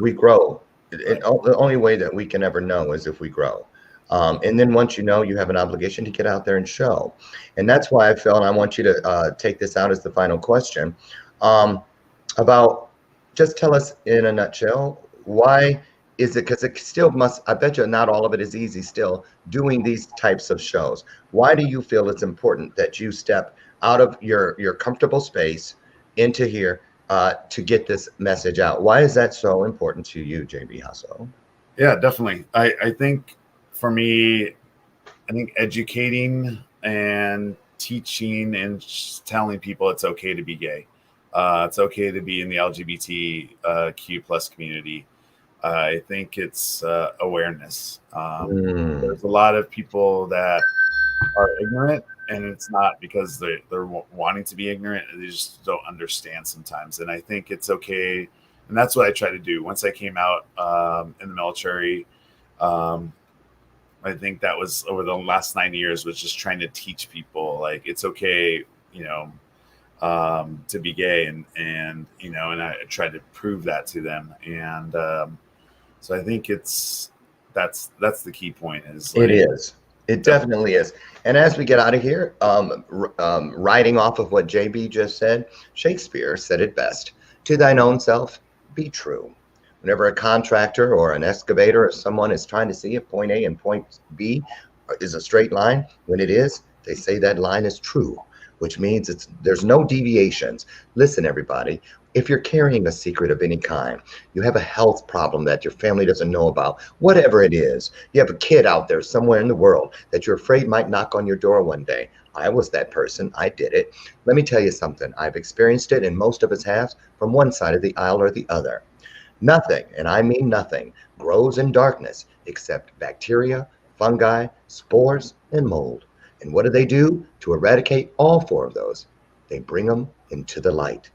The only way that we can ever know is if we grow. And then once you have an obligation to get out there and show. And that's why I felt, and I want you to take this out as the final question, about, just tell us in a nutshell, why is it, because it still must, I bet you not all of it is easy still, doing these types of shows. Why do you feel it's important that you step out of your comfortable space into here to get this message out? Why is that so important to you, JB JASSO? Yeah, definitely. I think for me, I think educating and teaching and telling people it's okay to be gay. It's okay to be in the LGBTQ plus community. I think it's awareness. There's a lot of people that are ignorant, and it's not because they're wanting to be ignorant. They just don't understand sometimes. And I think it's okay. And that's what I try to do. Once I came out in the military, I think that was over the last 9 years, was just trying to teach people, like, it's okay, to be gay. And I tried to prove that to them. And so I think that's the key point. Is like, it is. It definitely is. And as we get out of here, riding off of what JB just said, Shakespeare said it best: to thine own self, be true. Whenever a contractor or an excavator or someone is trying to see if point A and point B is a straight line, when it is, they say that line is true, which means there's no deviations. Listen, everybody, if you're carrying a secret of any kind, you have a health problem that your family doesn't know about, whatever it is, you have a kid out there somewhere in the world that you're afraid might knock on your door one day. I was that person. I did it. Let me tell you something. I've experienced it, and most of us have, from one side of the aisle or the other. Nothing, and I mean nothing, grows in darkness except bacteria, fungi, spores, and mold. And what do to eradicate all four of those? They bring them into the light.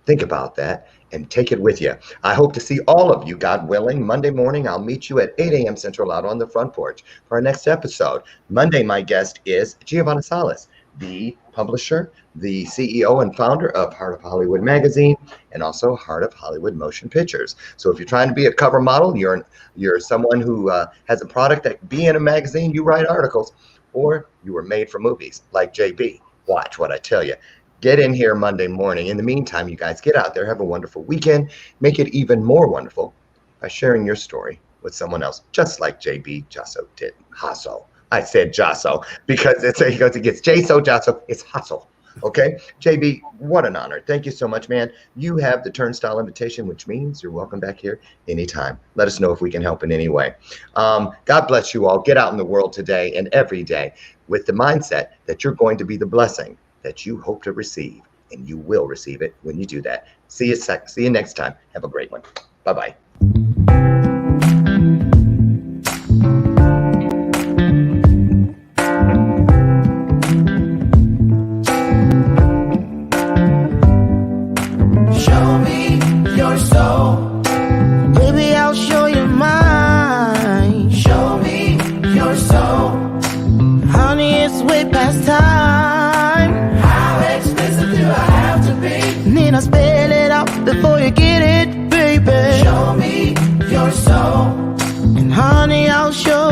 Think about that and take it with you. I hope to see all of you, God willing, Monday morning. I'll meet you at 8 a.m. Central out on the front porch for our next episode. Monday, my guest is Giovanna Salas, the publisher, the CEO and founder of Heart of Hollywood magazine, and also Heart of Hollywood Motion Pictures. So if you're trying to be a cover model, you're someone who has a product that be in a magazine, you write articles, or you were made for movies like JB. Watch what I tell you. get in here Monday morning. In the meantime, you guys get out there, have a wonderful weekend, make it even more wonderful by sharing your story with someone else, just like JB JASSO did. JASSO. I said JASSO because it gets JASSO, JASSO. It's hustle. Okay, JB, what an honor. Thank you so much, man. You have the turnstile invitation, which means you're welcome back here anytime. Let us know if we can help in any way. God bless you all. Get out in the world today and every day with the mindset that you're going to be the blessing that you hope to receive, and you will receive it when you do that. See you next time. Have a great one. Bye-bye. Show me your soul. Baby, I'll show you mine. Show me your soul. Honey, it's way past time. How expensive do I have to be? Need I spell it out before you get it, baby? Show me your soul. And honey, I'll show